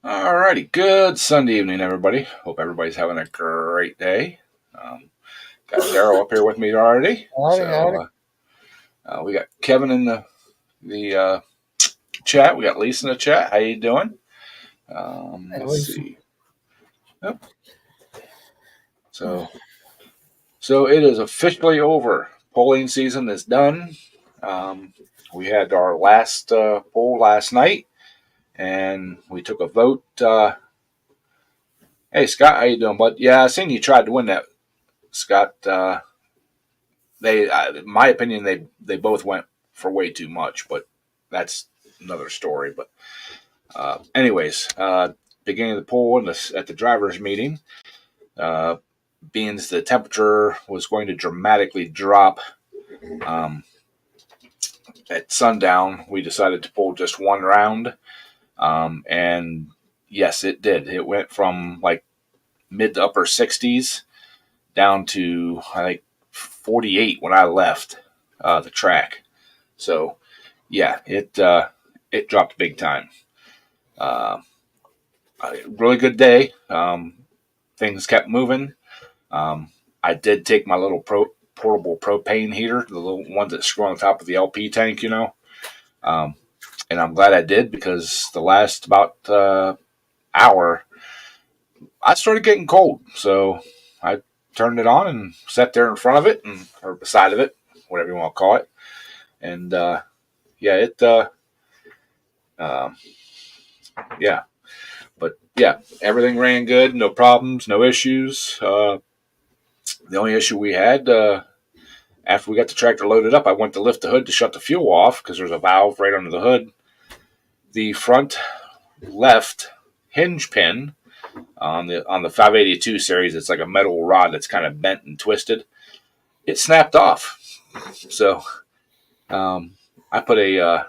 Alrighty, good Sunday evening, everybody. Hope everybody's having a great day. Got Daryl up here with me already. Howdy. We got Kevin in the chat. We got Lisa in the chat. How you doing? Let's see. Yep. So it is officially over. Polling season is done. We had our last poll last night, and we took a vote. Hey, Scott, how you doing, bud? Yeah, I seen you tried to win that, Scott. In my opinion, they both went for way too much, but that's another story. But anyways, beginning of the poll at the drivers' meeting, being the temperature was going to dramatically drop at sundown, we decided to pull just one round, and yes, it did. It went from like mid to upper 60s down to I think 48 when I left the track. So yeah, it dropped big time. Really good day. Things kept moving. I did take my little portable propane heater, the little one that screw on the top of the LP tank, and I'm glad I did because the last about hour, I started getting cold. So I turned it on and sat there in front of it or beside of it, whatever you want to call it. And yeah. But yeah, everything ran good, no problems, no issues. The only issue we had after we got the tractor loaded up, I went to lift the hood to shut the fuel off because there's a valve right under the hood. The front left hinge pin on the 582 series, it's like a metal rod that's kind of bent and twisted. It snapped off. So I put a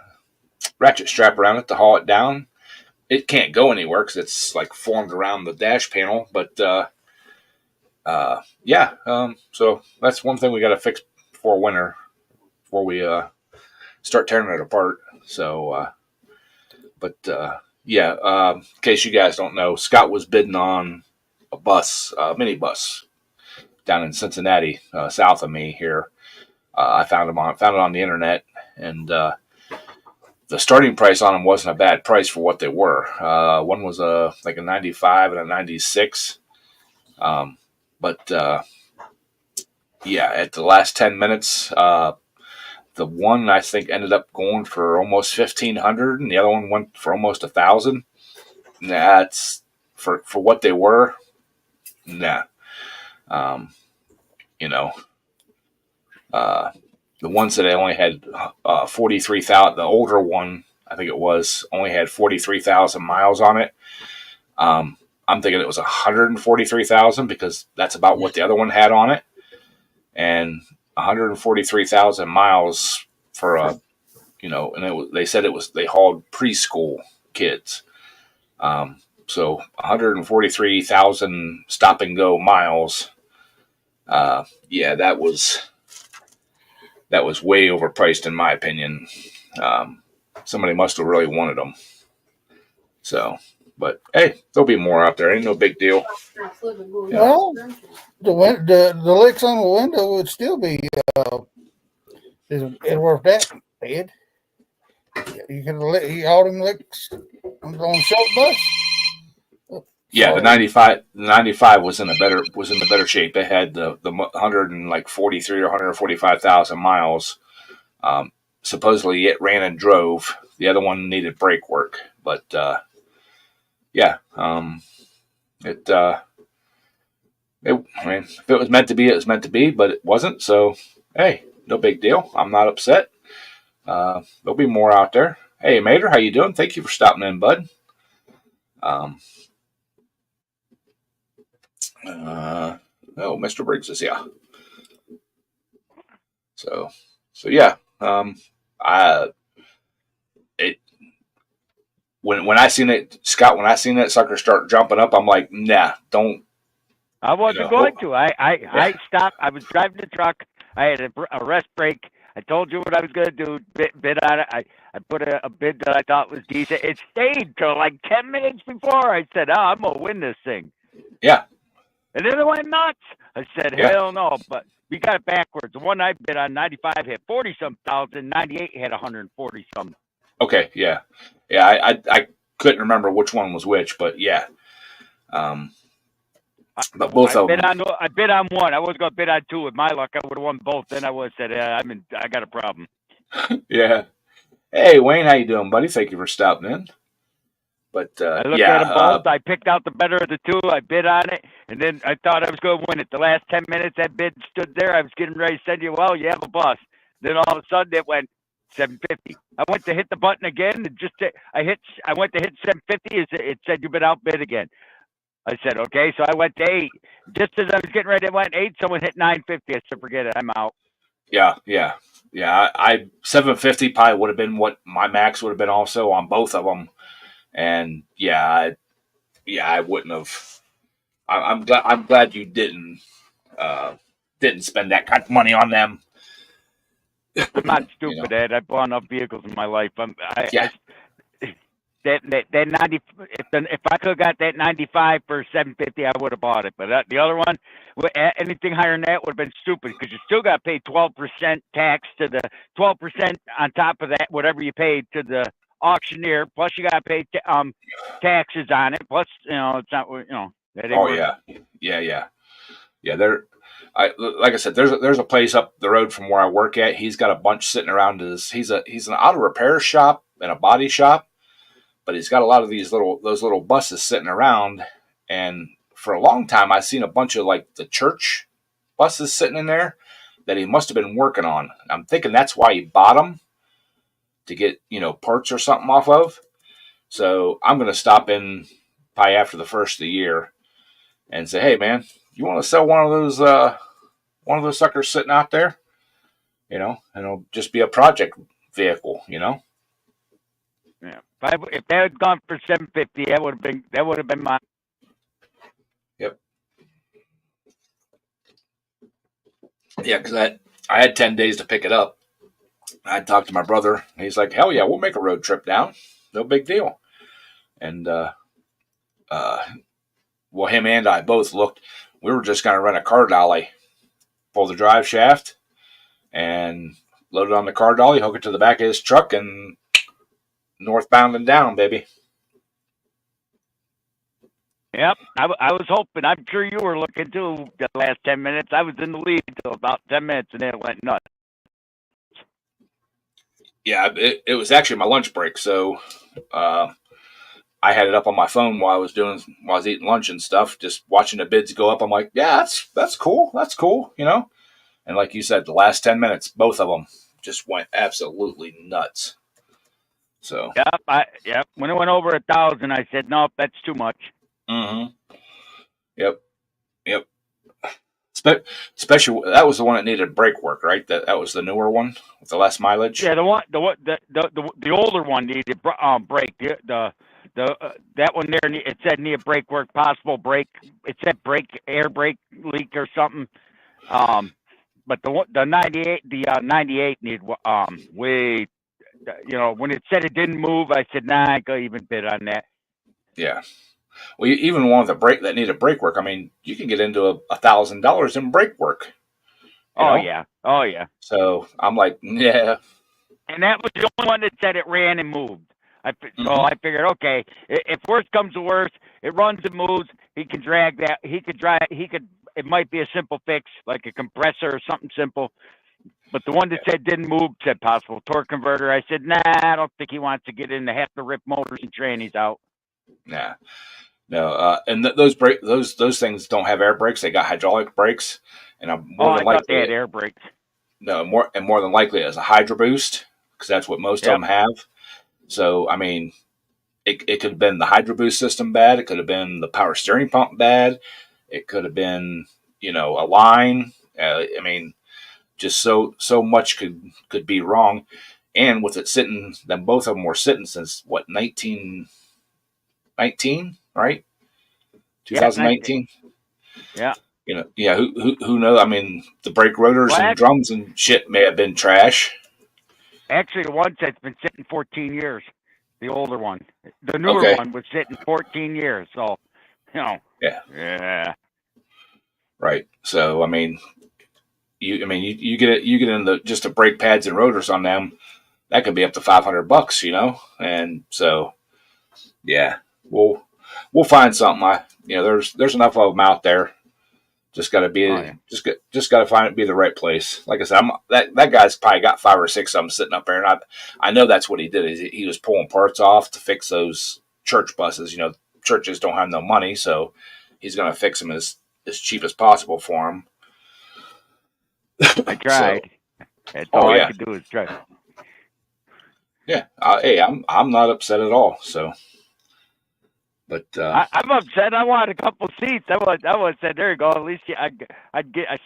ratchet strap around it to haul it down. It can't go anywhere because it's like formed around the dash panel. But so that's one thing we got to fix before winter, before we start tearing it apart. So, in case you guys don't know, Scott was bidding on a bus, mini bus, down in Cincinnati, south of me here. I found it on the internet, and the starting price on them wasn't a bad price for what they were. One was like a 95 and a 96. At the last 10 minutes, the one I think ended up going for almost 1,500, and the other one went for almost 1,000. That's for what they were. Nah. The ones that I only had 43,000, the older one, I think it was, only had 43,000 miles on it. I'm thinking it was 143,000 because that's about what the other one had on it. And 143,000 miles for they said they hauled preschool kids. So 143,000 stop and go miles. That was way overpriced in my opinion. Somebody must have really wanted them. So, but hey, there'll be more out there. Ain't no big deal. Well, the licks on the window would still be it worth that, Ed. You could all them licks on the short bus. Yeah, the 95 was in the better shape. It had the 143 or 145,000 miles. Supposedly it ran and drove. The other one needed brake work, but if it was meant to be, it was meant to be, but it wasn't. So hey, no big deal. I'm not upset. There'll be more out there. Hey, Mater, how you doing? Thank you for stopping in, bud. Mr. Briggs is here. So yeah. when I seen it, Scott, when I seen that sucker start jumping up, I'm like, nah, don't. I wasn't going to. Yeah, I stopped. I was driving the truck. I had a rest break. I told you what I was going to do. Bid on it. I put a bid that I thought was decent. It stayed till like 10 minutes before. I said, "Oh, I'm gonna win this thing," yeah, and then it went nuts. I said, yeah. "Hell no!" But we got it backwards. The one I bid on 95 hit 40 some thousand. 98 hit 140 some. Okay, yeah, yeah. I couldn't remember which one was which, but yeah. Um, but both of them. I bid on one. I was gonna bid on two. With my luck, I would have won both. Then I would have said, I got a problem. Yeah. Hey, Wayne, how you doing, buddy? Thank you for stopping in. But I looked yeah, at them both. I picked out the better of the two. I bid on it, and then I thought I was going to win it. The last 10 minutes, that bid stood there. I was getting ready to send you, well, you have a bus. Then all of a sudden, it went 750. I went to hit the button again, and I went to hit 750. It said you've been outbid again. I said, okay. So I went to 8. Just as I was getting ready to went 8, someone hit 950. I said, forget it. I'm out. yeah. I 750 probably would have been what my max would have been also on both of them. And yeah, I wouldn't have. I'm glad you didn't spend that kind of money on them. I'm not stupid, Ed. I've bought enough vehicles in my life. That 90. If I could have got that 95 for 750, I would have bought it. But the other one, anything higher than that would have been stupid because you still got to pay 12% tax to the 12% on top of that, whatever you paid to the auctioneer. Plus you got to pay taxes on it. Plus, it's not That Oh yeah. There, like I said, there's a place up the road from where I work at. He's got a bunch sitting around he's an auto repair shop and a body shop, but he's got a lot of those little buses sitting around. And for a long time, I've seen a bunch of like the church buses sitting in there that he must have been working on. I'm thinking that's why he bought them to get parts or something off of. So I'm gonna stop in probably after the first of the year and say, hey man, you want to sell one of those suckers sitting out there? And it'll just be a project vehicle. Yeah. If that had gone for 750, that would have been mine. Yep. Yeah, because I had 10 days to pick it up. I talked to my brother. And he's like, hell yeah, we'll make a road trip down. No big deal. And well, him and I both looked. We were just going to rent a car dolly, pull the drive shaft, and load it on the car dolly, hook it to the back of his truck, and northbound and down, baby. Yep, I was hoping. I'm sure you were looking too. The last 10 minutes, I was in the lead until about 10 minutes, and then it went nuts. Yeah, it was actually my lunch break, so I had it up on my phone while I was eating lunch and stuff, just watching the bids go up. I'm like, yeah, that's cool, And like you said, the last 10 minutes, both of them just went absolutely nuts. So yep. When it went over 1,000, I said, nope, that's too much. Mm-hmm. Yep. Especially that was the one that needed brake work, right? That was the newer one with the less mileage. Yeah, the older one needed brake. The that one there, it said need brake work, possible brake. It said air brake leak or something. But the 98 need way. When it said it didn't move, I said, nah, I could even bid on that. Yeah. Well, even one with a brake that needed brake work. I mean, you can get into $1,000 in brake work. Oh yeah. So I'm like, yeah. And that was the only one that said it ran and moved. So I figured, okay, if worse comes to worse, it runs and moves. He can drag that. It might be a simple fix, like a compressor or something simple. But the one that said didn't move said possible torque converter. I said, nah, I don't think he wants to get in to have to rip motors and trannies out. Nah. No, and those things don't have air brakes. They got hydraulic brakes, and I thought they had air brakes. No, more than likely as a Hydro Boost, because that's what most of them have. So I mean, it could have been the Hydro Boost system bad. It could have been the power steering pump bad. It could have been a line. I mean, just so much could be wrong. and with it sitting, then both of them were sitting since what 1919, right? Yeah, 2019. yeah. Yeah. Who knows? I mean, the brake rotors Well, and drums and shit may have been trash. actually, the one that's been sitting 14 years, the older one. The newer Okay. one was sitting 14 years. So, Yeah. yeah. Right. So I mean, you get it. You get in just the brake pads and rotors on them. That could be up to $500, And so, yeah, we'll find something. There's enough of them out there. Just got to be Oh, yeah. just got to find it be the right place. Like I said, that guy's probably got 5 or 6 of them sitting up there, and I know that's what he did. Is he was pulling parts off to fix those church buses. Churches don't have no money, so he's going to fix them as cheap as possible for them. I tried. That's Oh, all yeah. I could do is try. Yeah, hey, I'm not upset at all. So, but I'm upset. I want a couple seats. I was said, there you go. At least I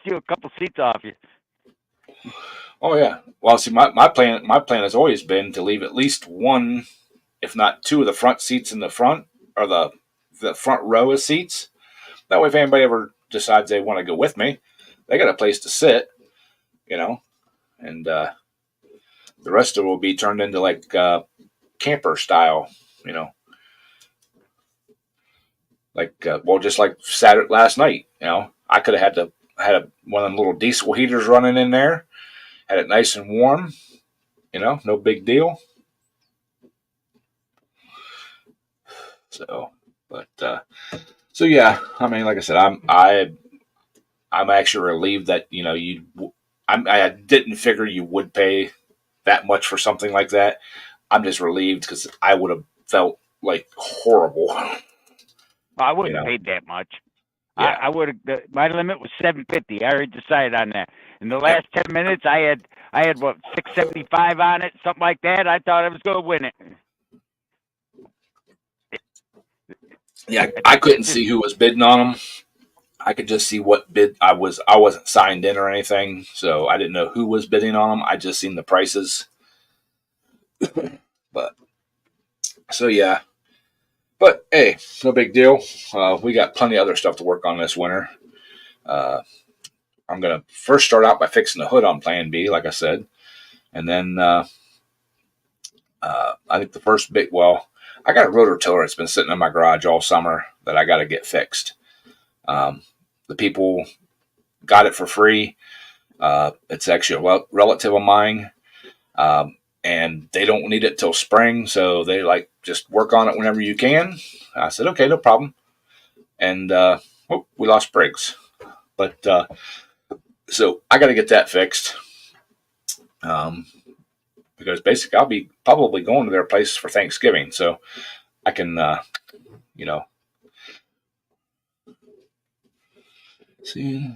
steal a couple seats off you. oh yeah. Well, see, my plan has always been to leave at least one, if not 2 of the front seats in the front, or the front row of seats. That way, if anybody ever decides they want to go with me, they got a place to sit, and the rest of it will be turned into like camper style, like just like Saturday last night. I could have had one of them little diesel heaters running in there, had it nice and warm, no big deal. So, but so yeah, I mean, like I said, I'm actually relieved that I didn't figure you would pay that much for something like that. I'm just relieved because I would have felt like horrible. I wouldn't have paid that much. Yeah. I would have. My limit was $750. I already decided on that. In the last 10 minutes, I had what, $675 on it, something like that. I thought I was going to win it. Yeah, I couldn't see who was bidding on them. I could just see what bid I wasn't signed in or anything, so I didn't know who was bidding on them. I just seen the prices. But so yeah. But hey, no big deal. We got plenty of other stuff to work on this winter. I'm gonna first start out by fixing the hood on Plan B, like I said, and then I think the first big. Well, I got a rotor tiller that's been sitting in my garage all summer that I got to get fixed. The people got it for free. It's actually a relative of mine, and they don't need it till spring, so they just work on it whenever you can. I said, okay, no problem. And we lost Briggs, but so I got to get that fixed. Because basically I'll be probably going to their place for Thanksgiving, so I can, see.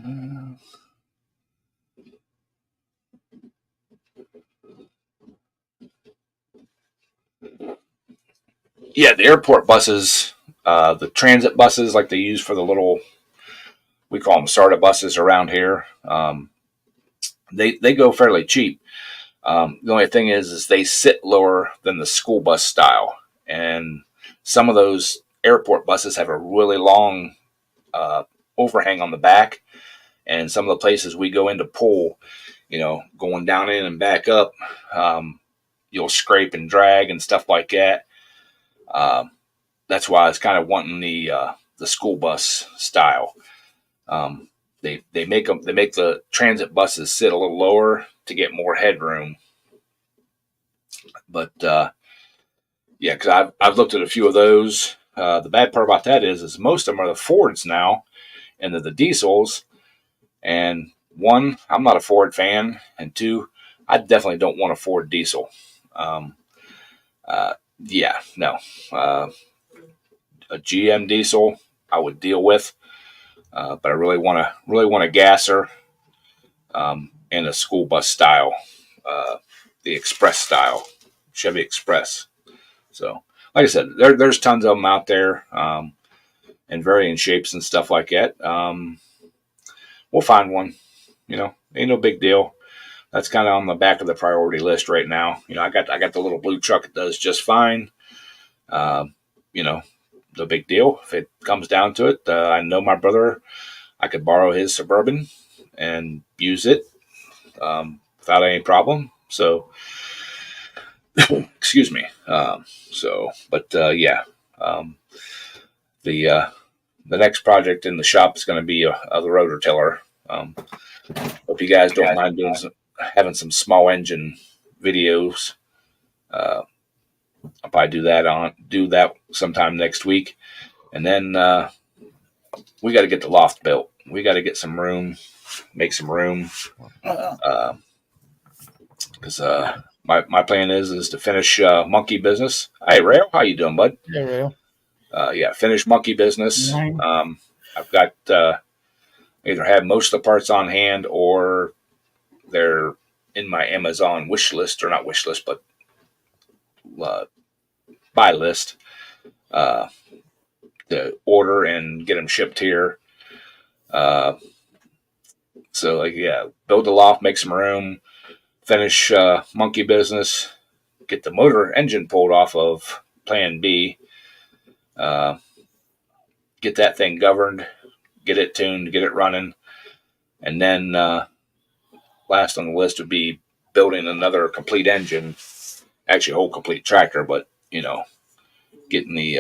Yeah, the airport buses, the transit buses, like they use for the little, we call them SARTA buses around here. They go fairly cheap. The only thing is they sit lower than the school bus style, and some of those airport buses have a really long overhang on the back, and some of the places we go into pull, going down in and back up, you'll scrape and drag and stuff like that. That's why I was kind of wanting the school bus style. They make the transit buses sit a little lower to get more headroom. But yeah, because I've looked at a few of those. The bad part about that is most of them are the Fords now, and they're the diesels. And 1, I'm not a Ford fan, and 2, I definitely don't want a Ford diesel. Yeah, no. A GM diesel I would deal with, but I really want a gasser, and a school bus style, the Express style, Chevy Express. So, like I said, there's tons of them out there, in varying shapes and stuff like that. We'll find one. Ain't no big deal. that's kind of on the back of the priority list right now. I got the little blue truck that does just fine. Um, you know, no big deal if it comes down to it. I know my brother. I could borrow his Suburban and use it without any problem. So, excuse me. Yeah, um, the uh, the next project in the shop is going to be the rotor tiller. Hope you guys don't mind having some small engine videos. Uh, I'll probably do that sometime next week, and then we got to get the loft built. We got to get some room, make some room, because my plan is to finish monkey business. Hey, Rail, how you doing, bud? Yeah, real. Finish monkey business. I've got either have most of the parts on hand or they're in my Amazon wish list, or not wish list, but buy list to order and get them shipped here. Build the loft, make some room, finish monkey business, get the motor engine pulled off of Plan B, get that thing governed, get it tuned, get it running, and then last on the list would be building another complete engine, actually a whole complete tractor, but getting the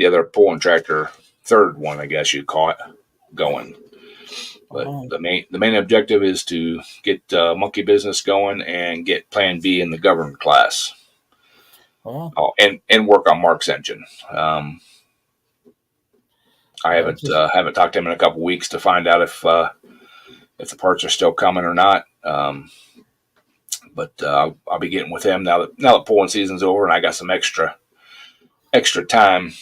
other pulling tractor, third one, I guess you'd call it, going. But the main objective is to get monkey business going and get Plan B in the governed class. And work on Mark's engine. I haven't talked to him in a couple weeks to find out if the parts are still coming or not. But I'll be getting with him now that pulling season's over and I got some extra time.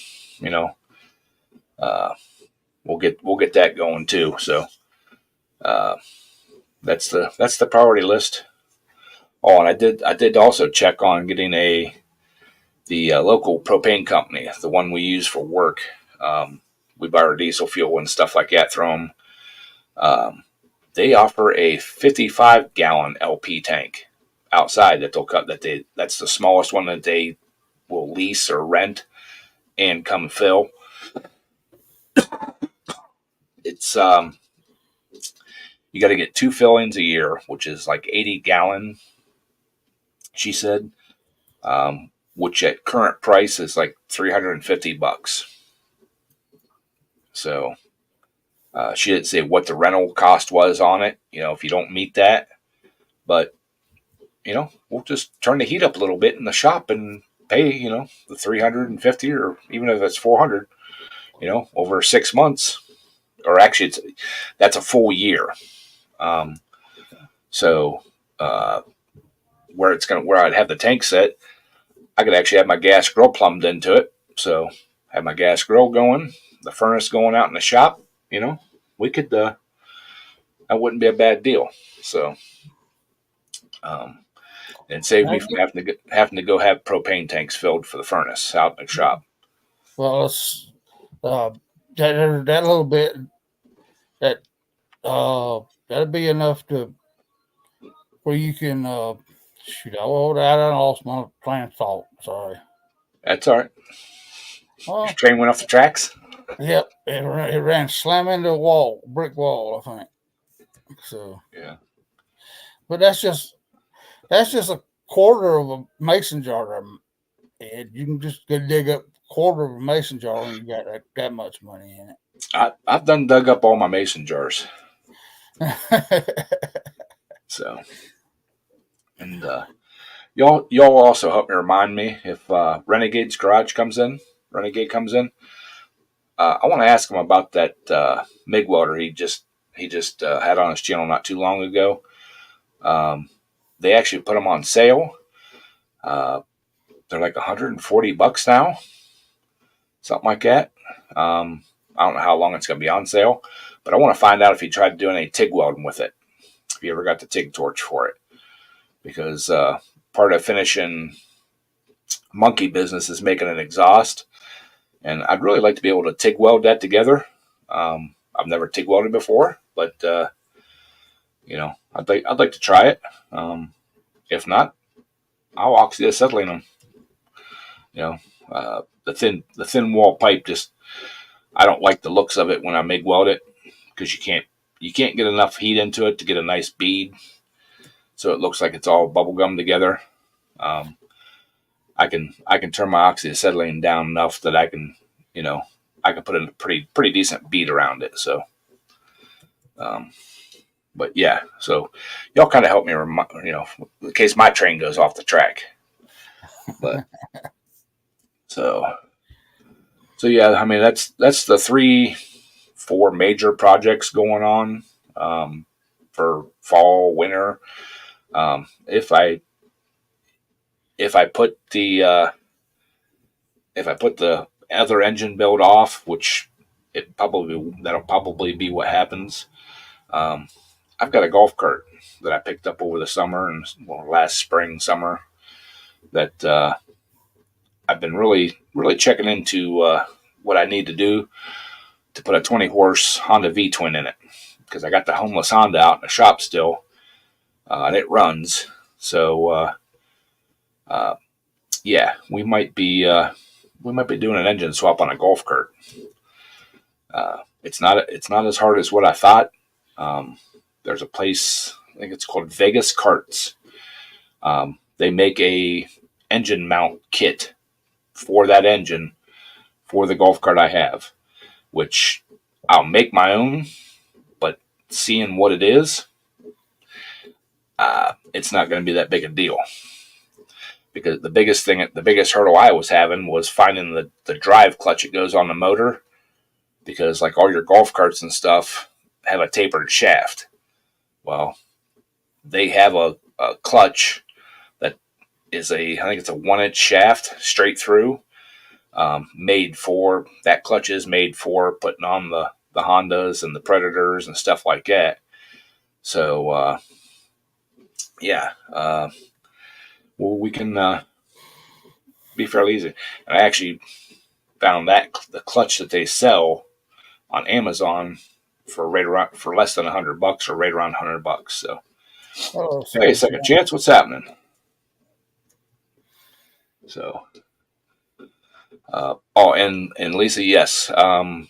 We'll get that going too. So that's the priority list. Oh, and I did also check on getting the local propane company, the one we use for work. We buy our diesel fuel and stuff like that from them. They offer a 55-gallon LP tank outside that they'll cut. That's the smallest one that they will lease or rent and come fill. It's you got to get 2 fillings a year, which is like 80 gallon. She said, which at current price is like $350. So she didn't say what the rental cost was on it. If you don't meet that, but we'll just turn the heat up a little bit in the shop and pay the $350, or even if it's $400, over 6 months, or actually that's a full year. Where I'd have the tank set, I could actually have my gas grill plumbed into it. So have my gas grill going, the furnace going out in the shop. We could. That wouldn't be a bad deal. So, and save me from having to go have propane tanks filled for the furnace out in the shop. Well, it's that little bit that'd be enough where you can shoot. I lost my train of thought. Sorry. That's all right. Well, your train went off the tracks. Yep, it ran slam into a brick wall, I think. So yeah, but that's just a quarter of a mason jar. Ed, you can just go dig up a quarter of a mason jar and you got that much money in it. I've dug up all my mason jars. So, and y'all also help me remind me if Renegade comes in. I want to ask him about that MIG welder he just had on his channel not too long ago. They actually put them on sale. They're like $140 now, something like that. I don't know how long it's going to be on sale, but I want to find out if he tried doing any TIG welding with it. If he ever got the TIG torch for it, because part of finishing monkey business is making an exhaust. And I'd really like to be able to TIG weld that together. I've never TIG welded before, but I'd like to try it. If not, I'll oxyacetylene them. The thin wall pipe, just I don't like the looks of it when I MIG weld it, because you can't get enough heat into it to get a nice bead, so it looks like it's all bubblegum together. I can turn my oxyacetylene down enough that I can put in a pretty decent bead around it. So, but yeah, so y'all kind of help me, in case my train goes off the track. But so yeah, I mean that's the 3-4 major projects going on for fall, winter. If I put the other engine build off, which that'll probably be what happens. I've got a golf cart that I picked up over the summer and last spring, summer, that I've been really checking into what I need to do to put a 20 horse Honda V-twin in it, because I got the homeless Honda out in the shop still, and it runs. So yeah, we might be doing an engine swap on a golf cart. It's not as hard as what I thought. There's a place, I think it's called Vegas Carts. They make a engine mount kit for that engine for the golf cart I have, which I'll make my own, but seeing what it is, it's not going to be that big a deal. Because the biggest hurdle I was having was finding the drive clutch that goes on the motor, because like all your golf carts and stuff have a tapered shaft. Well, they have a clutch that is I think it's a 1-inch shaft straight through, that clutch is made for putting on the Hondas and the Predators and stuff like that. So, yeah, well, we can be fairly easy. And I actually found that the clutch that they sell on Amazon for less than $100, or right around $100. So, hey, second chance, what's happening? So, and Lisa, yes, I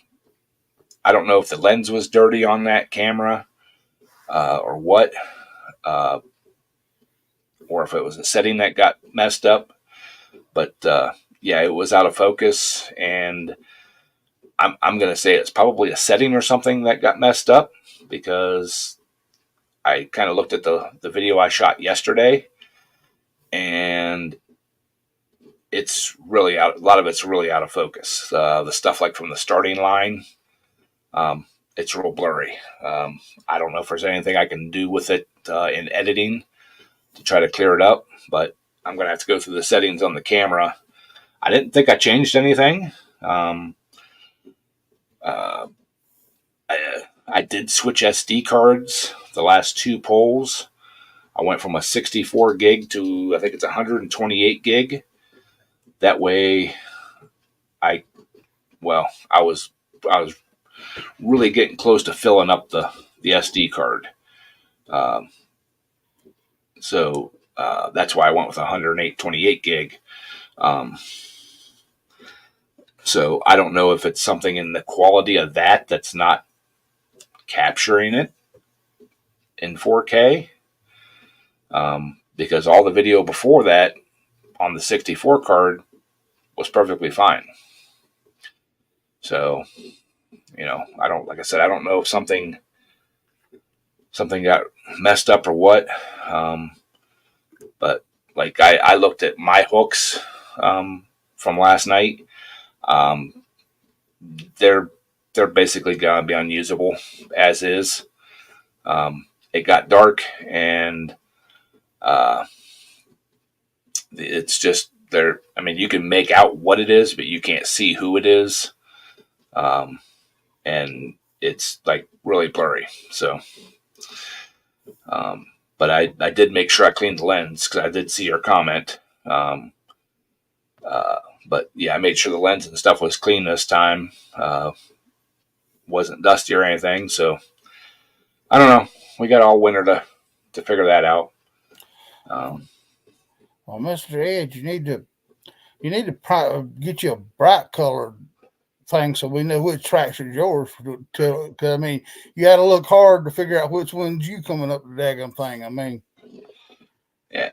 don't know if the lens was dirty on that camera, or what, or if it was a setting that got messed up. But yeah, it was out of focus, and I'm going to say it's probably a setting or something that got messed up, because I kind of looked at the video I shot yesterday, and it's really a lot of it's really out of focus. The stuff like from the starting line, it's real blurry. I don't know if there's anything I can do with it in editing to try to clear it up, but I'm going to have to go through the settings on the camera. I didn't think I changed anything. I did switch SD cards the last 2 polls. I went from a 64 gig to, I think it's 128 gig. That way, I was really getting close to filling up the SD card. So that's why I went with 128 gig. So I don't know if it's something in the quality of that's not capturing it in 4K, because all the video before that on the 64 card was perfectly fine. So, I don't know if something got messed up or what. But like I looked at my hooks from last night. They're basically gonna be unusable as is. It got dark, and it's just there. I mean, you can make out what it is, but you can't see who it is, and it's like really blurry. So, but I did make sure I cleaned the lens, because I did see your comment. But yeah, I made sure the lens and stuff was clean this time. Wasn't dusty or anything. So I don't know. We got all winter to figure that out. Well, Mr. Edge, you need to get you a bright colored thing so we know which tractor is yours. Cause I mean, you got to look hard to figure out which one's you coming up the daggum thing. I mean, yeah,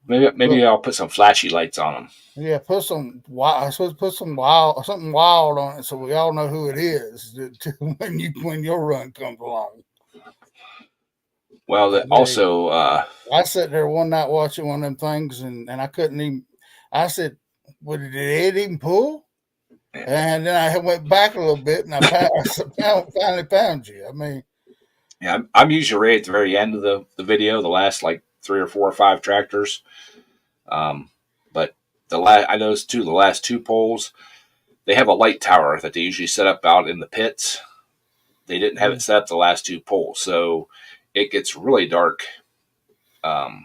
maybe I'll put some flashy lights on them. Yeah, put some wild, something wild on it so we all know who it is when your run comes along. Well, also, I sat there one night watching one of them things, and I couldn't even. I said, "Well, did Ed even pull?" And then I went back a little bit, and I finally found you. I mean, yeah, I'm usually right at the very end of the video, the last like 3 or 4 or 5 tractors. But I noticed too, the last 2 poles, they have a light tower that they usually set up out in the pits. They didn't have it set up the last 2 poles, so it gets really dark. And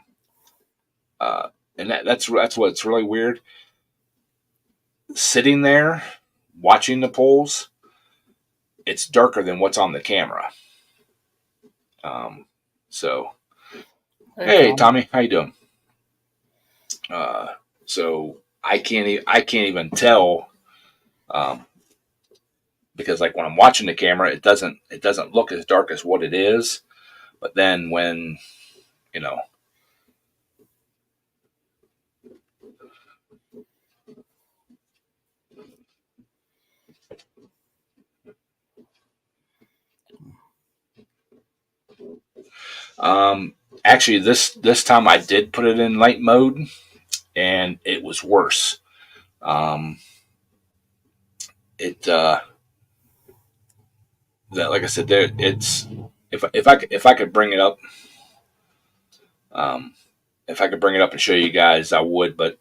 that's what's really weird. Sitting there watching the poles, it's darker than what's on the camera. So, hey Tommy, how you doing? So I can't even tell, because like when I'm watching the camera, it doesn't look as dark as what it is. But then when, you know, actually this time I did put it in night mode, and it was worse. Like I said, there it's if I could bring it up, if I could bring it up and show you guys, I would, but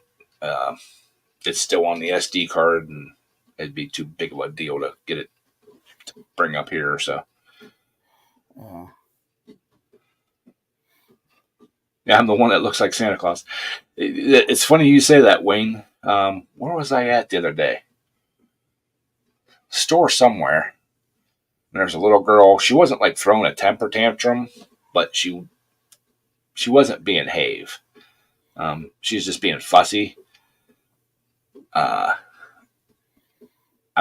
it's still on the SD card, and it'd be too big of a deal to get it to bring up here. So, yeah, I'm the one that looks like Santa Claus. It's funny you say that, Wayne. Where was I at the other day? Store somewhere. And there's a little girl. She wasn't like throwing a temper tantrum, but she wasn't being Have. She's just being fussy. I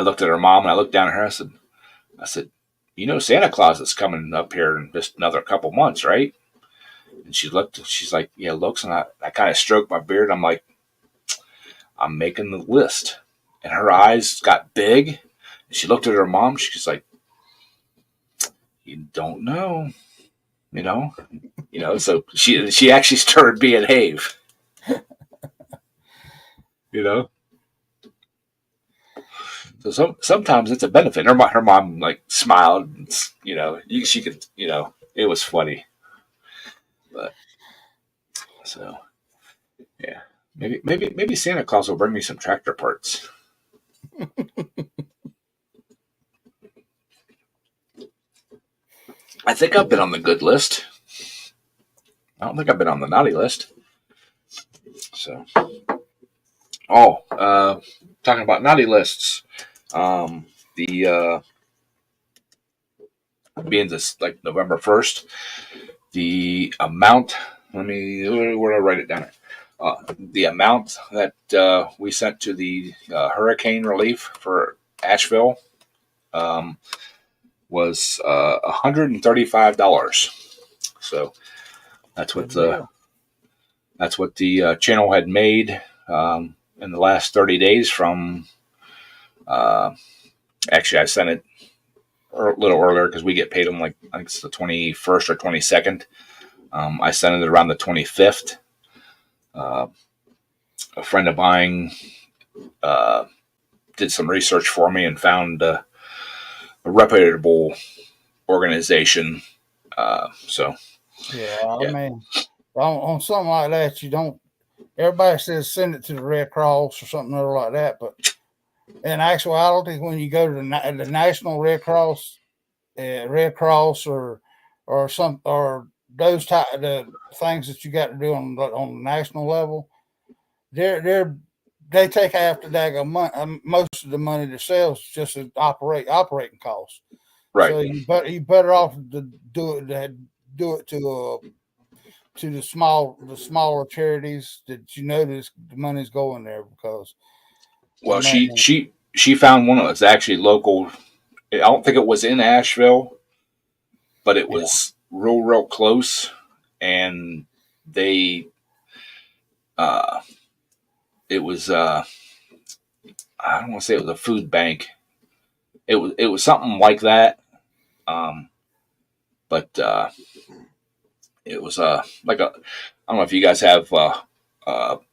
looked at her mom and I looked down at her. I said, you know, Santa Claus is coming up here in just another couple months, right? And she looked. She's like, yeah, looks. And I kind of stroked my beard. I'm like, I'm making the list. And her eyes got big. And she looked at her mom. She's like, you don't know, you know. So she actually started being Have. You know. So sometimes it's a benefit. Her mom like smiled. And, she could. It was funny. But so yeah, maybe Santa Claus will bring me some tractor parts. I think I've been on the good list. I don't think I've been on the naughty list. So, talking about naughty lists. The being this like November 1st, the amount. Where did I write it down? The amount that we sent to the hurricane relief for Asheville was $135. So that's what the channel had made in the last 30 days from. Actually, I sent it a little earlier because we get paid on I think it's the 21st or 22nd. I sent it around the 25th. A friend of mine did some research for me and found a reputable organization. So yeah, I mean, on something like that, you don't. Everybody says send it to the Red Cross or something other like that, but in actuality, when you go to the National Red Cross, or those type the things that you got to do on the national level, they take after that most of the money themselves just as operating costs. Right. So you better off to do it to the smaller charities that you notice the money's going there because I Well, she mean she she found one that was actually local. I don't think it was in Asheville, but it yeah was real close, and they uh it was I don't want to say it was a food bank. It was something like that. Um, but it was like a I don't know if you guys have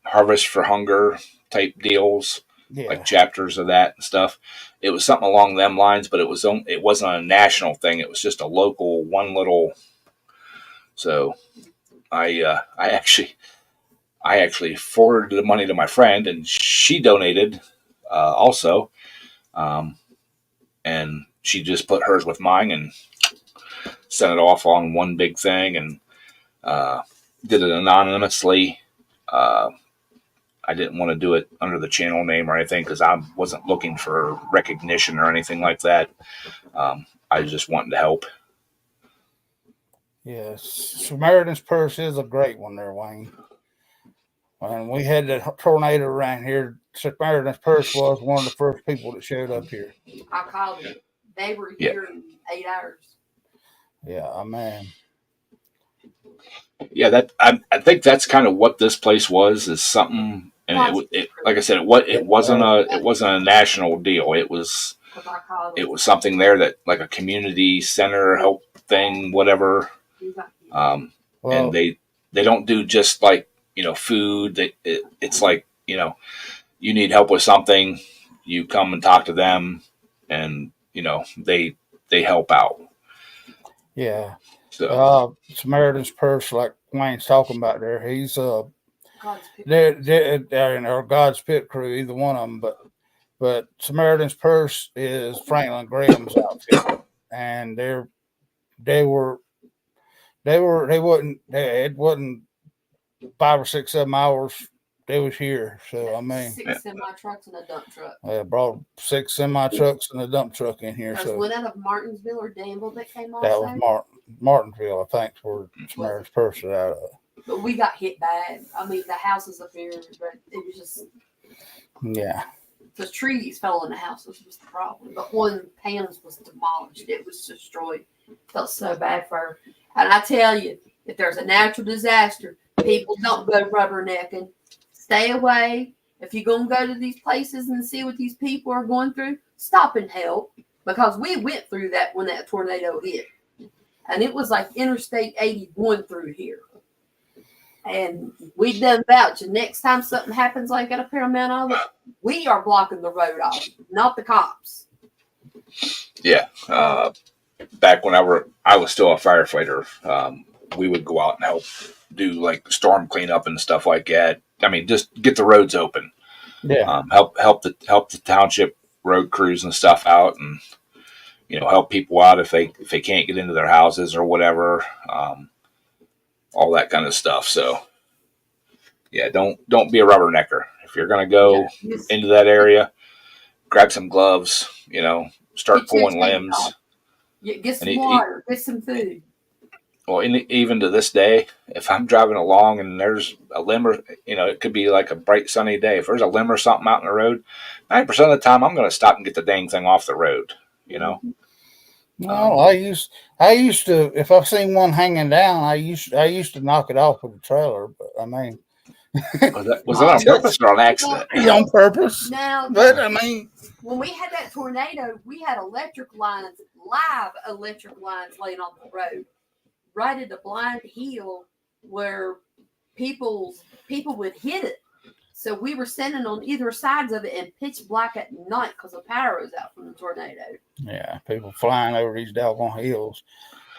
Harvest for Hunger type deals, like yeah chapters of that and stuff. It was something along them lines, but it wasn't a national thing. It was just a local one little. So I actually forwarded the money to my friend, and she donated also, um, and she just put hers with mine and sent it off on one big thing, and uh, did it anonymously. Uh, I didn't want to do it under the channel name or anything because I wasn't looking for recognition or anything like that. I was just wanting to help. yes. Samaritan's Purse is a great one there, Wayne. When we had the tornado around here, Samaritan's Purse was one of the first people that showed up here. I called it. They were Yeah. here in 8 hours. Yeah, I mean, Yeah, that I think that's kind of what this place was is something, and it like I said, it wasn't a national deal. It was something there that like a community center help thing, whatever. well, And they don't do just like food. It's like you need help with something, you come and talk to them, and they help out. yeah. So Samaritan's Purse, like Wayne's talking about there, he's God's Pit. they're in our God's Pit crew, either one of them, but Samaritan's Purse is Franklin Graham's outfit, and it wasn't 5 or 6 7 hours they was here. So I mean, 6 semi trucks and a dump truck. I brought 6 semi trucks and a dump truck in here. There's So one out of Martinsville or Danville that came off. that was Martinsville, I think, where Samaritan's Purse is out of. But we got hit bad. I mean, the houses up here, but it was just Yeah. the trees fell in the houses was the problem. But one Pam's was demolished. It was destroyed. Felt so bad for her. And I tell you, if there's a natural disaster, people don't go rubbernecking. Stay away. If you're going to go to these places and see what these people are going through, stop and help. Because we went through that when that tornado hit. And it was like Interstate 81 through here. And we done vouch. And next time something happens like that up here on Mount Olive, we are blocking the road off, not the cops. Yeah. Back when I was still a firefighter, we would go out and help do like storm cleanup and stuff like that. I mean, just get the roads open. Yeah. Help the township road crews and stuff out, and help people out if they can't get into their houses or whatever. All that kind of stuff. So yeah, don't be a rubbernecker. If you're gonna go into that area, grab some gloves. Start pulling limbs. Get some water. Get some food. Well, even to this day, if I'm driving along and there's a limb or, it could be like a bright sunny day. If there's a limb or something out in the road, 90% of the time I'm going to stop and get the dang thing off the road, No, I used to, if I've seen one hanging down, I used to knock it off with a trailer, but I mean. Was that on purpose or on accident? On purpose. Now, but I mean. When we had that tornado, we had live electric lines laying on the road. Right at a blind hill where people would hit it. So we were standing on either sides of it and pitch black at night because the power was out from the tornado. Yeah, people flying over these doggone hills.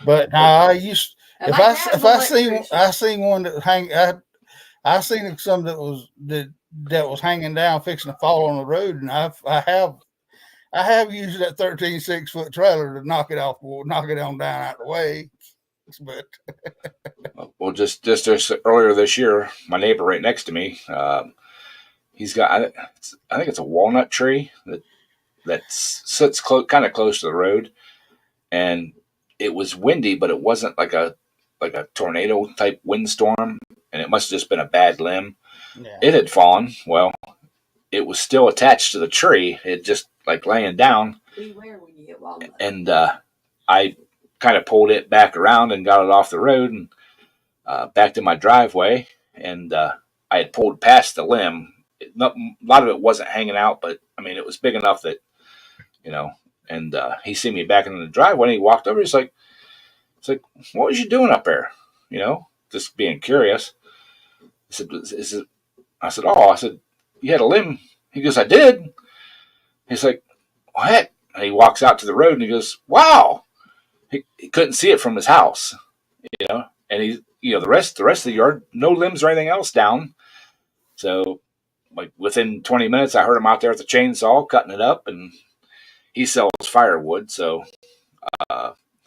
But I used I seen one that hang I seen some that was hanging down fixing to fall on the road, and I have used that 13 6-foot trailer to knock it on down out the way. But well, just earlier this year, my neighbor right next to me, he's got I think it's a walnut tree that sits kind of close to the road, and it was windy, but it wasn't like a tornado type windstorm, and it must have just been a bad limb. Yeah. It had fallen. Well, it was still attached to the tree. It just like laying down. Beware when you hit walnut. And I kind of pulled it back around and got it off the road and back to my driveway. And I had pulled past the limb. A lot of it wasn't hanging out, but I mean, it was big enough that, you know. And he seen me back in the driveway, and he walked over. He's like, "What was you doing up there?" You know, just being curious. I said, "Oh," I said, "You had a limb?" He goes, "I did." He's like, "What?" And he walks out to the road and he goes, "Wow." He couldn't see it from his house, you know, and the rest of the yard, no limbs or anything else down. So, like within 20 minutes, I heard him out there with the chainsaw cutting it up, and he sells firewood, so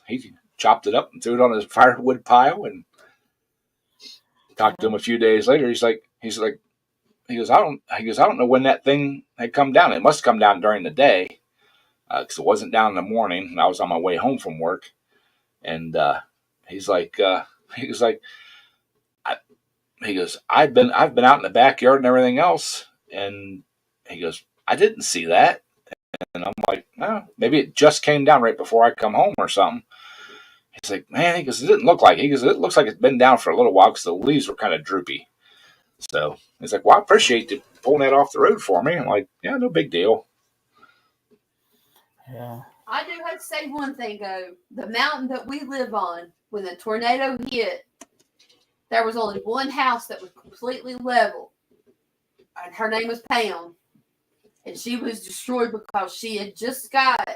he chopped it up and threw it on his firewood pile. And talked to him a few days later. He goes, I don't know when that thing had come down. It must have come down during the day, because it wasn't down in the morning, and I was on my way home from work. And he's like, I've been out in the backyard and everything else, and he goes, I didn't see that. And I'm like, oh, maybe it just came down right before I come home or something. He's like, man, he goes, it didn't look like it. He goes, it looks like it's been down for a little while because the leaves were kind of droopy. So he's like, well, I appreciate you pulling that off the road for me. I'm like, yeah, no big deal. Yeah. I do have to say one thing, though. The mountain that we live on, when the tornado hit, there was only one house that was completely level. And her name was Pam. And she was destroyed because she had just got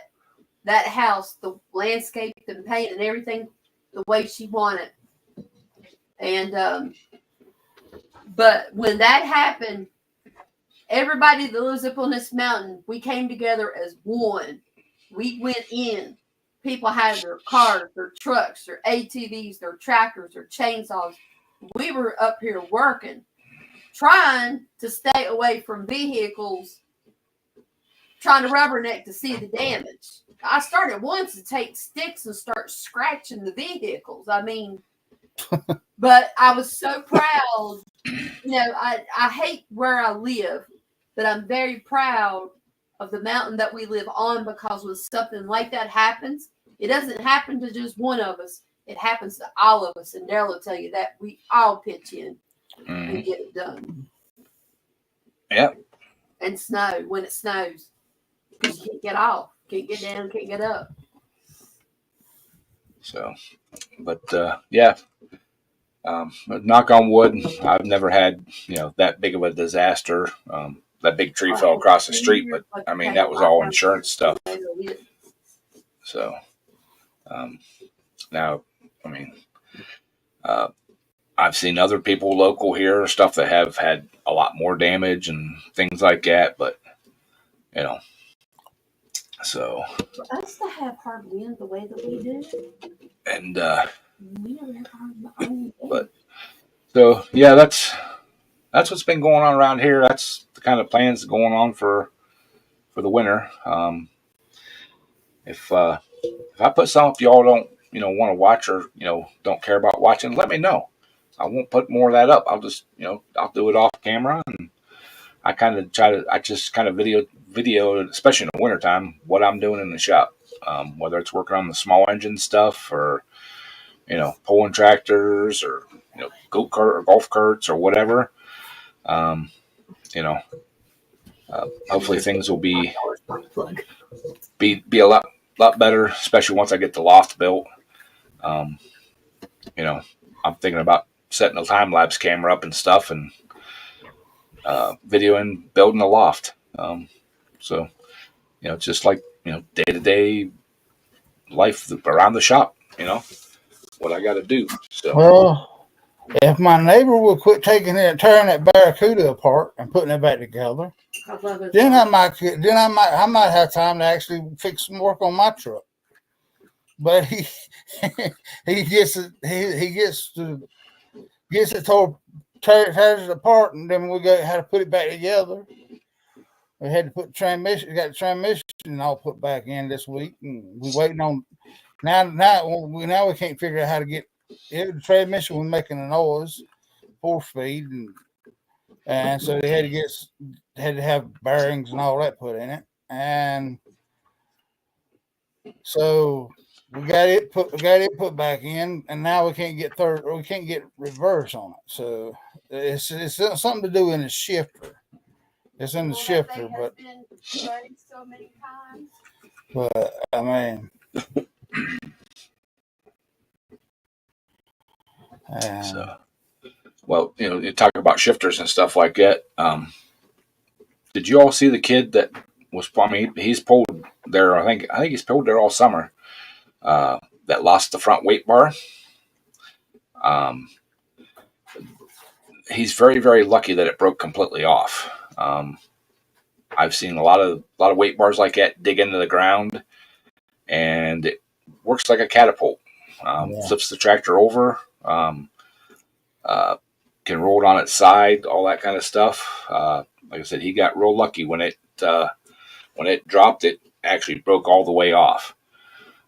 that house, the landscape and paint and everything the way she wanted. And but when that happened, everybody that lives up on this mountain, we came together as one. We went in. People had their cars, their trucks, their ATVs, their tractors, their chainsaws. We were up here working, trying to stay away from vehicles, trying to rubberneck to see the damage. I started once to take sticks and start scratching the vehicles. I mean, but I was so proud. You know, I hate where I live, but I'm very proud of the mountain that we live on, because when something like that happens, it doesn't happen to just one of us. It happens to all of us. And Daryl will tell you that we all pitch in and get it done. Yep. And snow when it snows, because you can't get off, can't get down, can't get up. So, but yeah. Knock on wood, I've never had, that big of a disaster. That big tree fell across the street, but I mean, that was all insurance stuff. So, now, I mean, I've seen other people local here, stuff that have had a lot more damage and things like that, but, so. For us to have hard wind the way that we do, and, we never have hard wind. But, so, yeah, that's what's been going on around here. That's the kind of plans going on for the winter. If I put something y'all don't, want to watch or, don't care about watching, let me know. I won't put more of that up. I'll just, I'll do it off camera, and I just kind of video, especially in the wintertime, what I'm doing in the shop. Whether it's working on the small engine stuff or, pulling tractors or, go-kart or golf carts or whatever. Hopefully things will be a lot better, especially once I get the loft built. I'm thinking about setting a time-lapse camera up and stuff and videoing building a loft. So, just like, day-to-day life around the shop, what I got to do. So. Well, if my neighbor would quit taking it and tearing that Barracuda apart and putting it back together, then I might have time to actually fix some work on my truck. But he gets it tore, tears it apart, and then we had to put it back together. We had to put got the transmission all put back in this week, and we're waiting on Now we can't figure out how to get it. The transmission was making a noise, 4-speed, and so they had to have bearings and all that put in it, and so we got it put back in, and now we can't get reverse on it. So it's something to do in the shifter. It's in the shifter, but been raised so many times. But I mean, so, well, you talk about shifters and stuff like that. Did you all see the kid that was? I mean, he's pulled there. I think he's pulled there all summer. That lost the front weight bar. He's very, very lucky that it broke completely off. I've seen a lot of weight bars like that dig into the ground, and it works like a catapult. Flips the tractor over, can roll it on its side, all that kind of stuff. Like I said, he got real lucky when it dropped. It actually broke all the way off,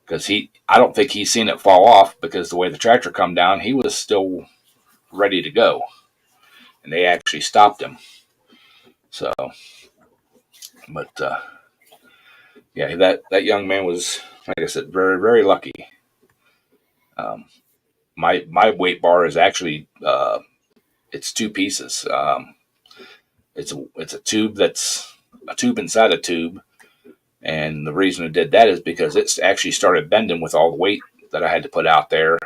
because I don't think he's seen it fall off, because the way the tractor come down, he was still ready to go, and they actually stopped him. So, but yeah, that young man was, like I said, very, very lucky. My weight bar is actually it's two pieces. It's a tube that's a tube inside a tube, and the reason it did that is because it's actually started bending with all the weight that I had to put out there.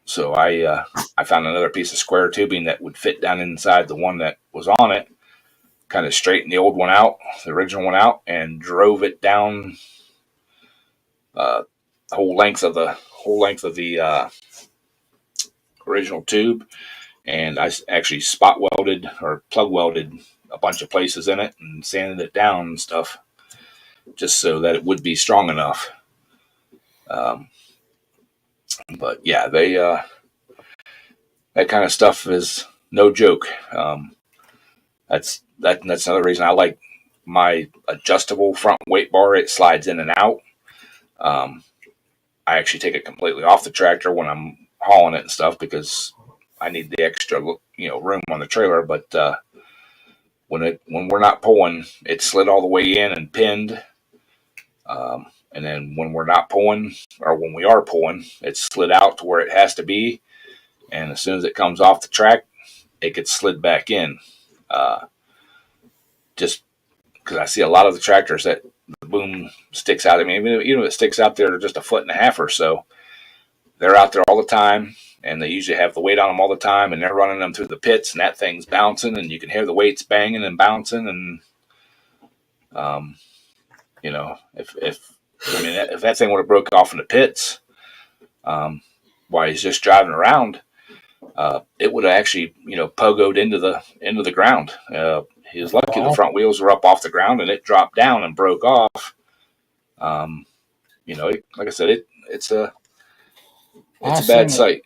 So I found another piece of square tubing that would fit down inside the one that was on it, kind of straightened the old one out, the original one out, and drove it down the whole length of the original tube. And I actually spot welded or plug welded a bunch of places in it and sanded it down and stuff, just so that it would be strong enough. But yeah, that kind of stuff is no joke. That's another reason I like my adjustable front weight bar. It slides in and out. I actually take it completely off the tractor when I'm hauling it and stuff, because I need the extra, room on the trailer. But when we're not pulling, it slid all the way in and pinned. And then when we're not pulling, or when we are pulling, it's slid out to where it has to be. And as soon as it comes off the track, it gets slid back in. Just because I see a lot of the tractors that the boom sticks out. I mean, even if it sticks out there just a foot and a half or so, they're out there all the time, and they usually have the weight on them all the time, and they're running them through the pits, and that thing's bouncing, and you can hear the weights banging and bouncing. And if that thing would have broke off in the pits while he's just driving around, it would have actually pogoed into the ground. He was lucky the front wheels were up off the ground, and it dropped down and broke off. Like I said, it's a bad sight.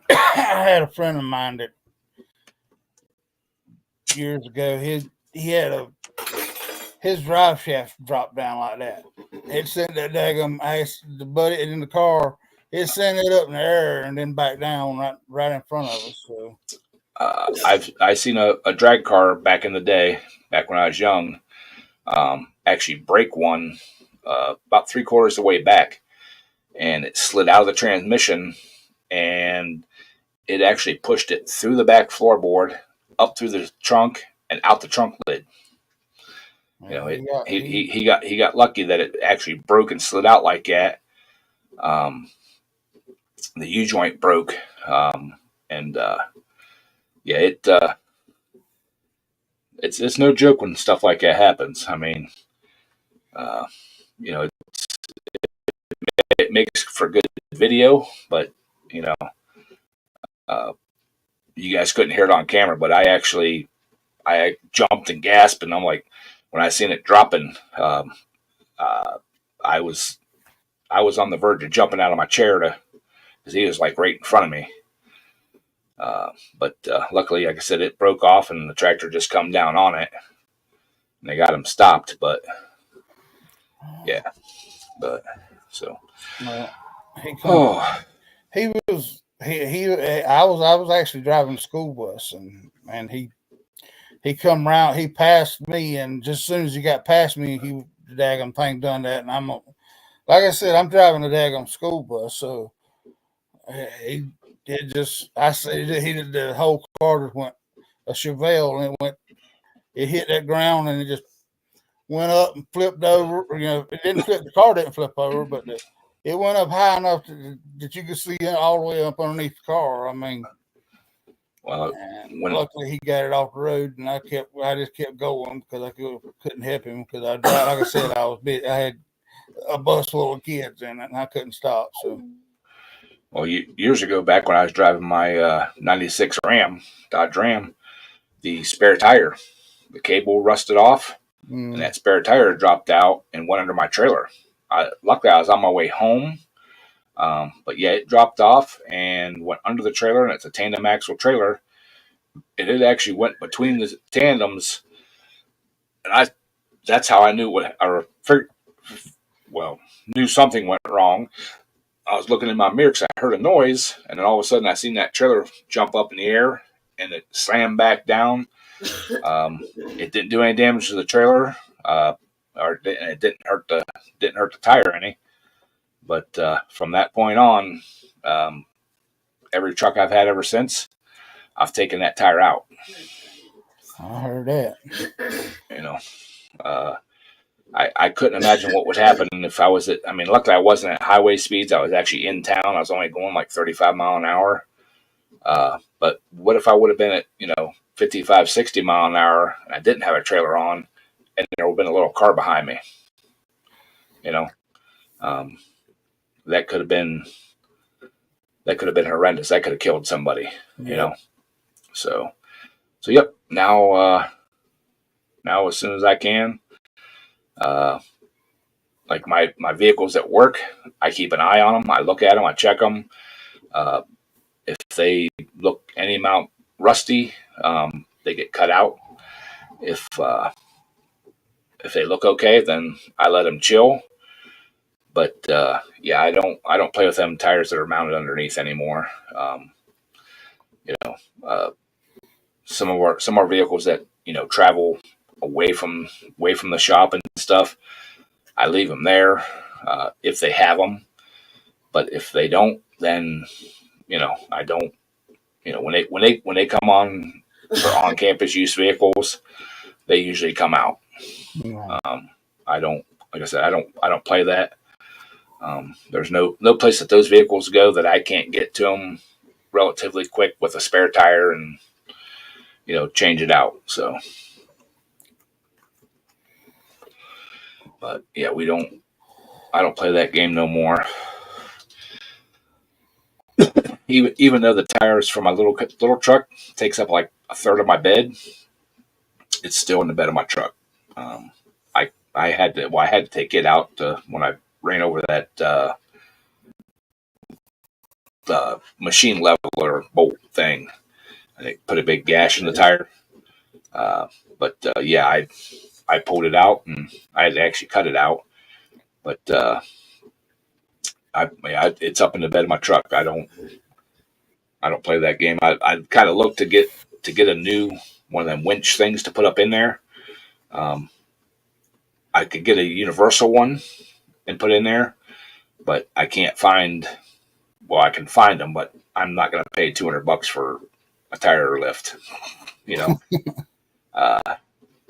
I had a friend of mine that years ago, he had his drive shaft dropped down like that. It sent that daggum ice, the buddy in the car. It sent it up in the air and then back down right in front of us. So I seen a drag car back in the day, back when I was young, actually break one about 3/4 of the way back, and it slid out of the transmission, and it actually pushed it through the back floorboard, up through the trunk, and out the trunk lid. He got lucky that it actually broke and slid out like that. The U joint broke, it's no joke when stuff like that happens. I mean, it makes for good video, but you guys couldn't hear it on camera, but I jumped and gasped, and I'm like, when I seen it dropping, I was on the verge of jumping out of my chair because he was like right in front of me. But luckily, like I said, it broke off, and the tractor just come down on it, and they got him stopped. But yeah, But so, Well, he come, oh, he was I was actually driving the school bus, and he come around, he passed me, and just as soon as he got past me, the daggum thing done that, and like I said, I'm driving a daggum school bus, so he it just I said he did the whole car just went a Chevelle, and it hit that ground, and it just went up and flipped over. You know, it didn't flip, the car didn't flip over, but it went up high enough that you could see it all the way up underneath the car. I mean, well, luckily he got it off the road, and I just kept going because I couldn't help him because like I said, I had a bus full of kids in it, and I couldn't stop. So, well, years ago, back when I was driving my '96 Dodge Ram, the spare tire, the cable rusted off, and that spare tire dropped out and went under my trailer. Luckily, I was on my way home, but yeah, it dropped off and went under the trailer, and it's a tandem axle trailer, and it actually went between the tandems, and that's how I knew knew something went wrong. I was looking in my mirror because I heard a noise, and then all of a sudden I seen that trailer jump up in the air, and it slammed back down. It didn't do any damage to the trailer, or it didn't hurt the tire any. But from that point on, every truck I've had ever since, I've taken that tire out. I heard that. You know, I couldn't imagine what would happen if I was at. I mean, luckily I wasn't at highway speeds. I was actually in town. I was only going like 35 mile an hour. But what if I would have been at 55, 60 mile an hour, and I didn't have a trailer on, and there would have been a little car behind me? That could have been horrendous. That could have killed somebody. So yep. Now as soon as I can, like my vehicles at work, I keep an eye on them. I look at them. I check them. If they look any amount rusty, they get cut out. If they look okay, then I let them chill. But yeah, I don't play with them tires that are mounted underneath anymore. Some of our vehicles that travel away from the shop and stuff, I leave them there if they have them. But if they don't, then I don't. When they come on for on campus use vehicles, they usually come out. I don't, like I said, I don't play that. There's no place that those vehicles go that I can't get to them relatively quick with a spare tire and change it out. So, but yeah, I don't play that game no more. Even though the tires for my little truck takes up like a third of my bed, it's still in the bed of my truck. I had to take it out when I ran over that the machine leveler bolt thing. I think put a big gash in the tire. But yeah, I pulled it out, and I had to actually cut it out. But it's up in the bed of my truck. I don't play that game. I kind of look to get a new one of them winch things to put up in there. I could get a universal one and put in there, but I can't find. Well, I can find them, but I'm not going to pay $200 for a tire lift.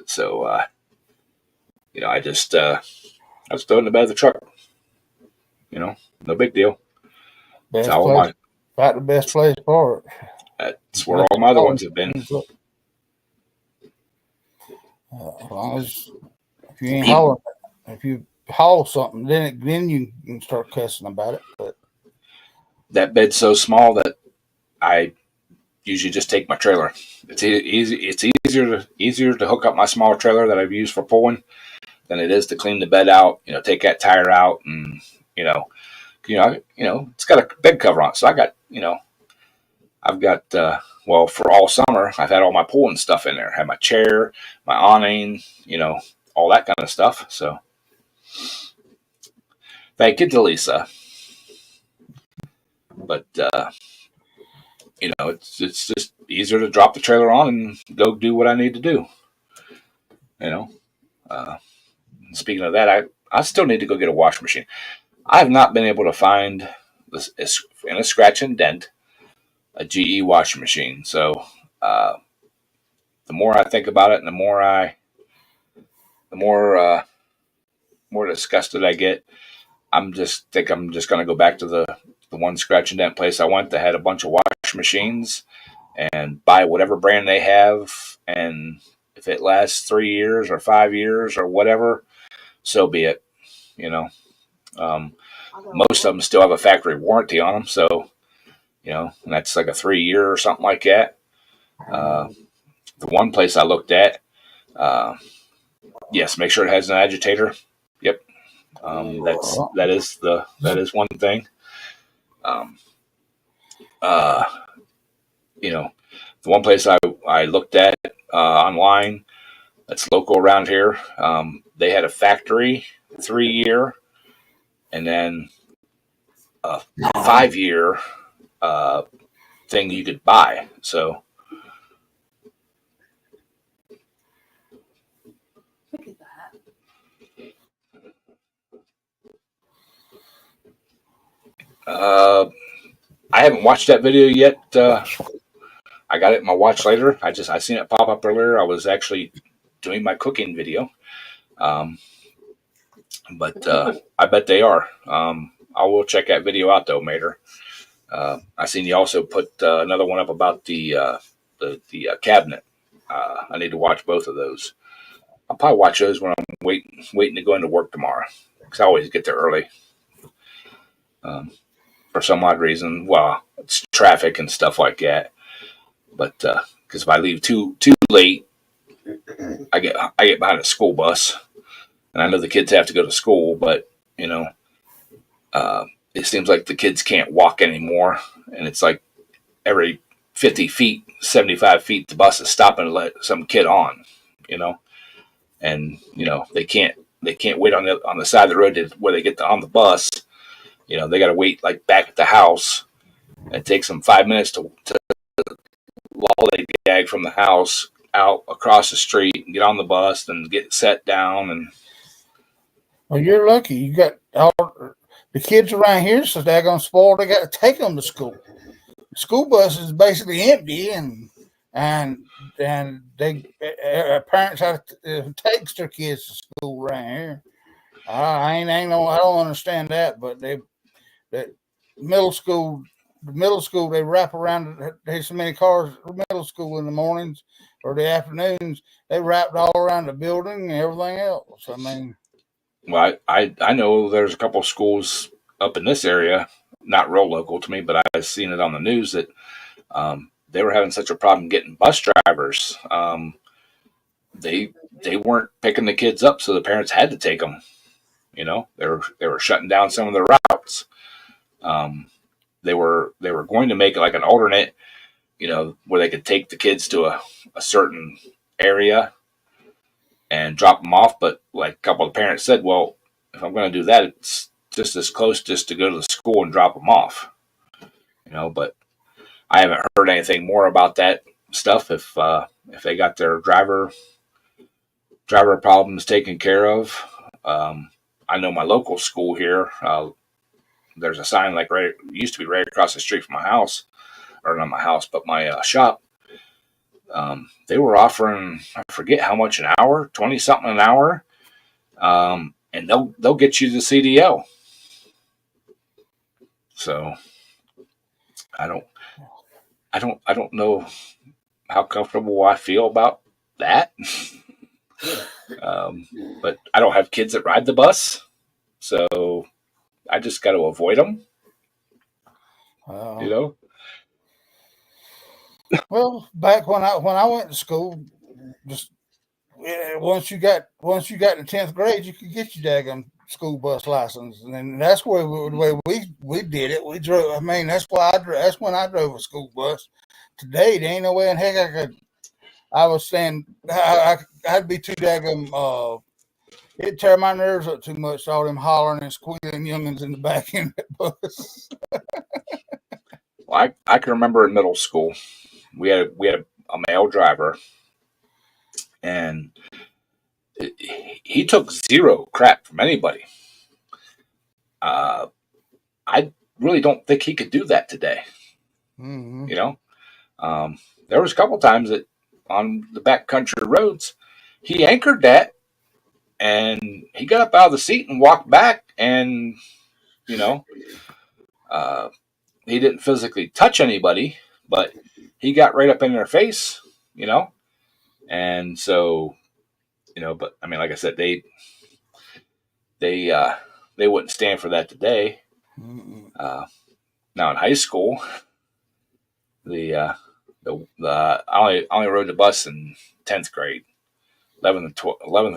So I just throw it in the bed of the truck. No big deal. About the best place for it. That's where all my other ones have been. As long as if you ain't hauling, if you haul something, then you can start cussing about it. But that bed's so small that I usually just take my trailer. It's easy. It's easier to hook up my small trailer that I've used for pulling than it is to clean the bed out. Take that tire out, and it's got a bed cover on it. So I've got for all summer, I've had all my pulling stuff in there. I had my chair, my awning, all that kind of stuff. So, Thank you, Delisa. But it's just easier to drop the trailer on and go do what I need to do. Speaking of that, I still need to go get a washing machine. I have not been able to find this in a scratch and dent a GE washing machine. So the more I think about it, and the more disgusted I get. I'm just going to go back to the one scratch and dent place I went that had a bunch of washing machines and buy whatever brand they have. And if it lasts 3 years or 5 years or whatever, so be it. Most of them still have a factory warranty on them. So, and that's like a 3-year or something like that. The one place I looked at, yes, make sure it has an agitator. Yep. That is one thing. The one place I looked at online that's local around here, they had a factory 3-year and then a 5-year thing you could buy. So Look at that. I haven't watched that video yet. I got it in my watch later. I seen it pop up earlier. I was actually doing my cooking video. But I bet they are. I will check that video out though, Mater. I seen you also put another one up about the cabinet. I need to watch both of those. I'll probably watch those when I'm waiting to go into work tomorrow, because I always get there early. For some odd reason, well, it's traffic and stuff like that. But because if I leave too late, I get behind a school bus, and I know the kids have to go to school, but it seems like the kids can't walk anymore, and it's like every 50 feet, 75 feet, the bus is stopping to let some kid on, and they can't wait on the side of the road where they get on the bus. They got to wait like back at the house. It takes them 5 minutes to lollygag from the house out across the street and get on the bus and get set down. And well, you're lucky. You got all the kids around here, so they're gonna spoil. They got to take them to school. The school bus is basically empty, and they parents have to take their kids to school around here. I don't understand that, but the middle school, they wrap around. There's so many cars for middle school in the mornings or the afternoons. They wrapped all around the building and everything else. I mean, well, I know there's a couple of schools up in this area, not real local to me, but I've seen it on the news that they were having such a problem getting bus drivers. They weren't picking the kids up, so the parents had to take them. They were shutting down some of the routes. They were going to make it like an alternate, where they could take the kids to a certain area and drop them off. But like a couple of parents said, well, if I'm going to do that, it's just as close just to go to the school and drop them off. But I haven't heard anything more about that stuff. If they got their driver problems taken care of. I know my local school here, there's a sign used to be right across the street from my house, or not my house, but my shop. They were offering, I forget how much an hour, 20 something an hour. And they'll get you the CDL. So I don't know how comfortable I feel about that. But I don't have kids that ride the bus, so I just got to avoid them. Well, back when I went to school, just once you got in the 10th grade, you could get your daggone school bus license, and that's the way we did it. We drove. I mean, that's when I drove a school bus. Today, there ain't no way in heck I could. I was saying I'd be too daggum It tear my nerves up too much, all them hollering and squealing youngins in the back end of that bus. Well, I can remember in middle school, we had a male driver, and he took zero crap from anybody. I really don't think he could do that today. Mm-hmm. You know, there was a couple times that on the backcountry roads, he anchored that, and he got up out of the seat and walked back, and you know, he didn't physically touch anybody, but he got right up in their face, you know, and so, you know, but I mean, like I said, they wouldn't stand for that today. Now in high school, I only rode the bus in 10th grade. 11th and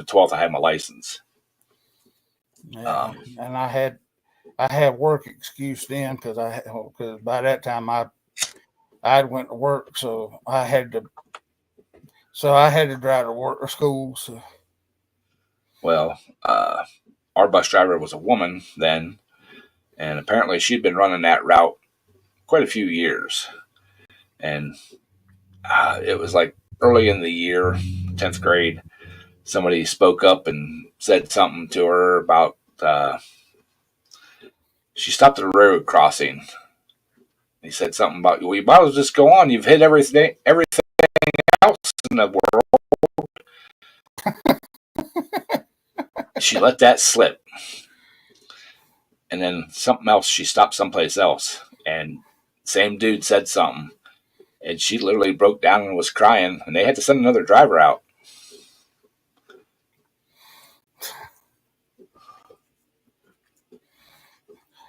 12th, I had my license. Yeah, and I had work excuse then because by that time I went to work, so I had to drive to work or school. So. Well, our bus driver was a woman then, and apparently she'd been running that route quite a few years. And it was like early in the year, 10th grade, somebody spoke up and said something to her about she stopped at a road crossing. He said something about, well, you might as well just go on. You've hit everything else in the world. She let that slip. And then something else, she stopped someplace else. And same dude said something. And she literally broke down and was crying. And they had to send another driver out.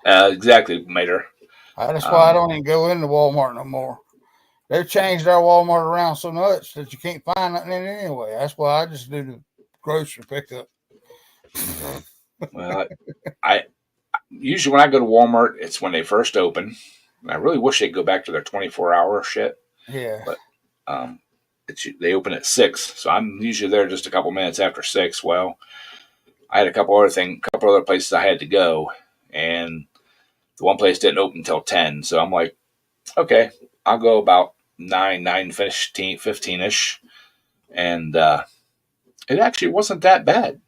Exactly, Mater. That's why I don't even go into Walmart no more. They've changed our Walmart around so much that you can't find nothing in it anyway. That's why I just do the grocery pickup. Well, I usually when I go to Walmart, it's when they first open. And I really wish they'd go back to their 24-hour shit. Yeah. But they open at 6, so I'm usually there just a couple minutes after 6. Well, I had a couple other places I had to go, and the one place didn't open until 10. So I'm like, okay, I'll go about 9:15-ish, and it actually wasn't that bad.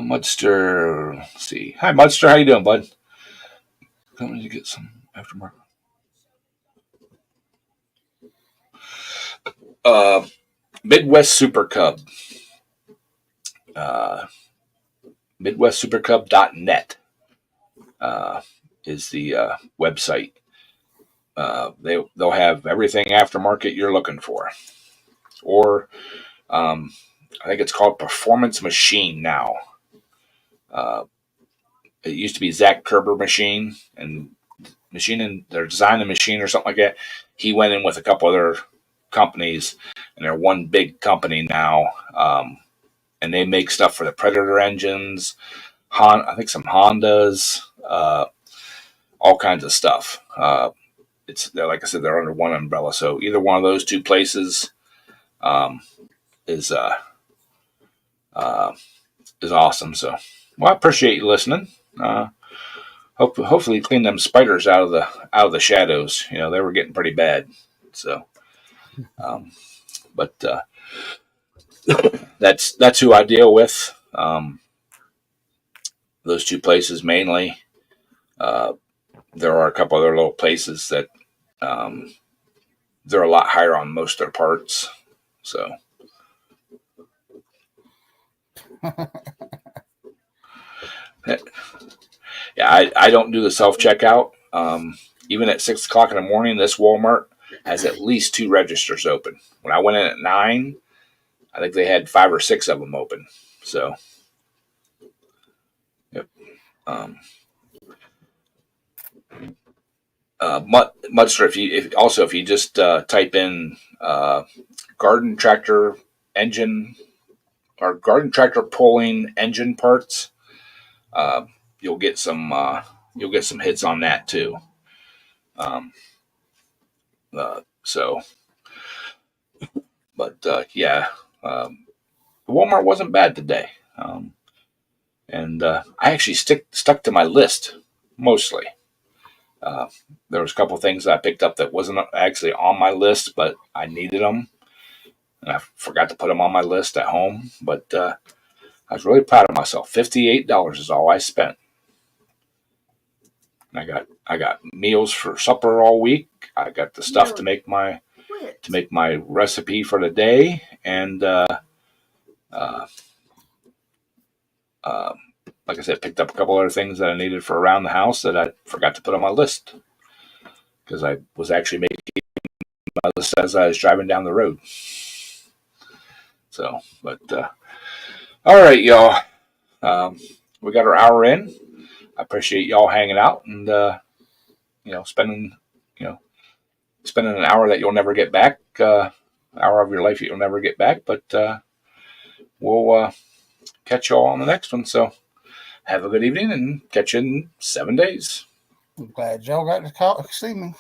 Mudster, let's see. Hi, Mudster, how you doing, bud? Coming to get some aftermarket. Midwest Super Cub. MidwestSuperCub.net is the website. They'll have everything aftermarket you're looking for. Or I think it's called Performance Machine now. It used to be Zach Kerber Machine, and they're designing the machine or something like that. He went in with a couple other companies, and they're one big company now. And they make stuff for the Predator engines, I think some Hondas, all kinds of stuff. Like I said, they're under one umbrella. So either one of those two places is awesome. So, well, I appreciate you listening. Hopefully, clean them spiders out of the shadows. You know, they were getting pretty bad. So, but that's who I deal with. Those two places mainly. There are a couple other little places that they're a lot higher on most of their parts. So. Yeah, I don't do the self-checkout. Even at 6 o'clock in the morning, this Walmart has at least 2 registers open. When I went in at 9, I think they had 5 or 6 of them open. So, yep. Mudster, if you just type in garden tractor engine or garden tractor pulling engine parts, you'll get some hits on that too. But yeah, the Walmart wasn't bad today. And I actually stuck to my list mostly. Uh, there was a couple things that I picked up that wasn't actually on my list, but I needed them, and I forgot to put them on my list at home. But I was really proud of myself. $58 is all I spent. And I got meals for supper all week. I got the stuff to make my recipe for the day, and uh, like I said, picked up a couple other things that I needed for around the house that I forgot to put on my list because I was actually making my list as I was driving down the road. So, but all right, y'all. We got our hour in. I appreciate y'all hanging out and spending an hour that you'll never get back, hour of your life that you'll never get back. But we'll catch y'all on the next one. So have a good evening and catch you in 7 days. I'm glad y'all got to see me.